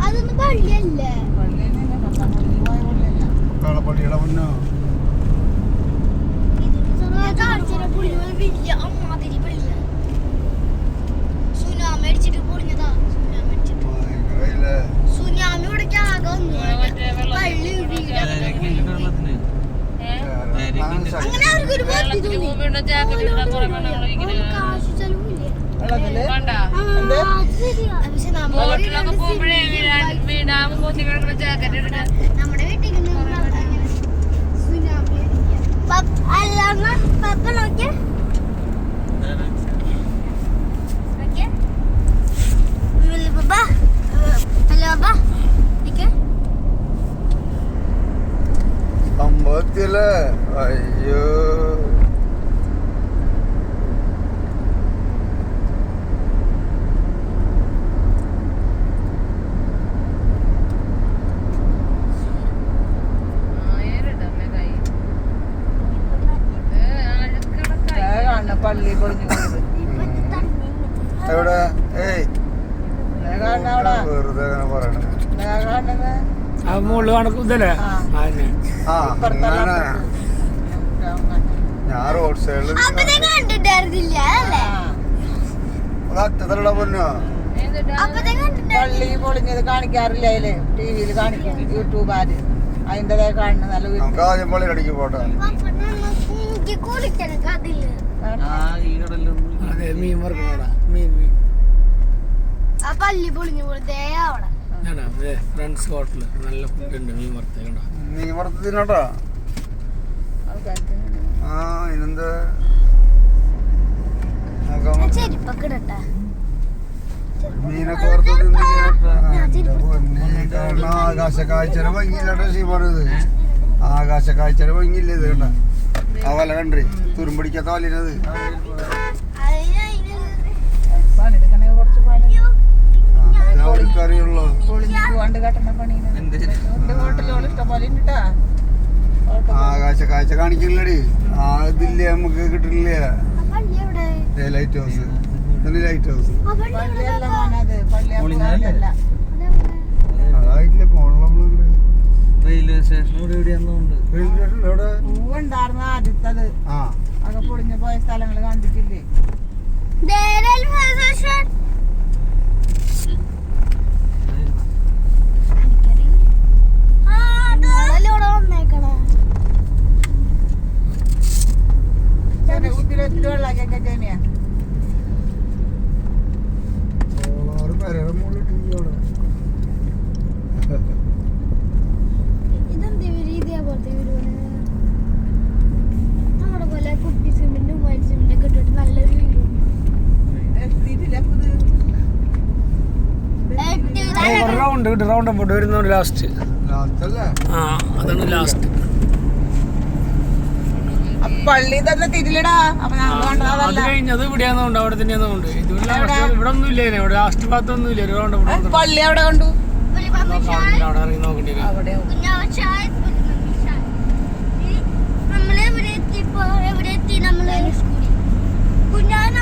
അതൊന്നും പള്ളിയല്ലേ? പള്ളിയുടെ മുന്നോ സുനാമി അടിച്ചിട്ട് പൊളിഞ്ഞതാ. സുനാമി ഇവിടേക്ക് ആകെ വന്നു. പള്ളി അങ്ങനെ അവർക്കൊരു കാശ് ചെലവില്ലേ? നമ്മുടെ വീട്ടിൽ അല്ല പപ്പ നോക്കിയ സംഭവത്തില് അയ്യോ പള്ളി പൊളിഞ്ഞു എവിടെ? ഏയ് വെറുതെ അങ്ങനെ പറയണ ഞാൻ റോഡ് സൈഡിൽ കണ്ടിട്ടായിരുന്നില്ല അല്ലേ? അറ്റത്തല്ല പൊന്നോ പള്ളി പൊളിഞ്ഞത് കാണിക്കാറില്ല അതില് ടിവിയിൽ കാണിക്കും യൂട്യൂബാര് അതിൻ്റെതായ കാണുന്ന നല്ല നമുക്ക് ആദ്യം പള്ളി അടിക്ക് പോട്ടെ. പള്ളി പൊളിഞ്ഞു കൊടുത്തേ അവിടെ ഫ്രണ്ട്സ് ഹോട്ടല് നല്ല ഫുഡ് ഉണ്ട്. മീൻ വറുത്ത മീൻ വറുത്ത് തിന്നോട്ടാ. ആ ഇനെന്താ ചെരുപ്പൊക്കെ ഇടട്ടെ. മീനൊക്കെ വറുത്ത് തിന്നിട്ട് ആകാശ കാഴ്ചയുടെ ഭംഗിയില്ലാട്ടോ ശീ പറയുന്നത്. ആകാശ കാഴ്ചയുടെ ഭംഗിയില്ല ഇത് കേട്ടാ. ആ വല കണ്ടേ തുരുമ്പടിക്കാത്ത വലിനത്. അറിയുള്ളൂ ആകാശ കാഴ്ച കാണിക്കില്ലടി. ആ ഇതില്ലേ നമുക്ക് കിട്ടില്ല. ലൈറ്റ് ഹൗസ് ലൈറ്റ് ഹൗസ് അതായിട്ടില്ല പോണല്ലോ. റെയിൽവേ സ്റ്റേഷൻ എവിടെയാന്നുണ്ട്. റെയിൽവേ സ്റ്റേഷൻ എവിടെ? പൂവുണ്ടായിരുന്ന ആദ്യത്തത് അതൊക്കെ പൊളിഞ്ഞു പോയ സ്ഥലങ്ങൾ കണ്ടിട്ടില്ലേ? വെള്ളാക്കൊക്കെ ജനിയാ ഇതെന്താ ഇതേപോലത്തെ വീട് നമ്മുടെ പോലെ കുട്ടി സിമെന്റും വൈറ്റ് സിമെന്റും ഒക്കെ ഇട്ടിട്ട് നല്ലൊരു വീട്. റൗണ്ട് വരുന്ന ലാസ്റ്റ്. അതാണ് ലാസ്റ്റ്. പള്ളി തന്നെ തിരിലടാ. അത് കഴിഞ്ഞത് ഇവിടെയാന്നുണ്ട്, അവിടെ തന്നെയാന്നുണ്ട്. ഇവിടെ ഒന്നും ഇല്ല. ഇവിടെ ലാസ്റ്റ് ഭാഗത്തൊന്നും ഇല്ല. ഒരു റൗണ്ട് പള്ളി അവിടെ കണ്ടു. അവിടെ ഇറങ്ങി നോക്കേണ്ടി വരും. നമ്മളെവിടെ എത്തി? നമ്മള് കുഞ്ഞാൻ